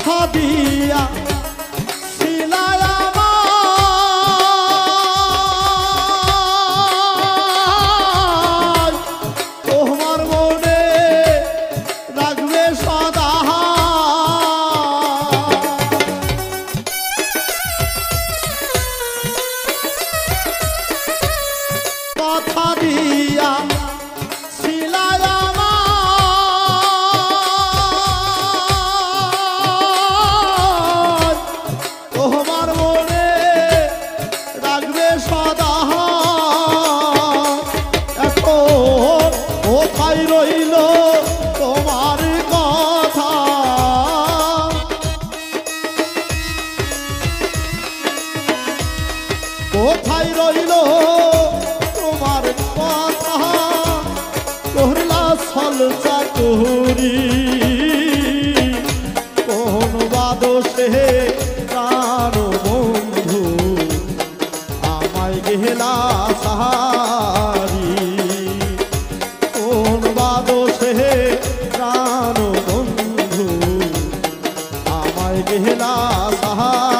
কথা দিয়া শিলায় আমার তোমার মনে রাখবে সদা কথা দিয়া শিলায় আমার তোমার মনে রাখবে সদা এখন কোথায় রইল তোমার কথা কোথায় রইল তোমার কথা করলা ছল চাতুরি কোন বাদশে প্রাণ বন্ধু আমায় গেলা সাহারি কোন বাদশে প্রাণ বন্ধু আমায় গেলা সাহারি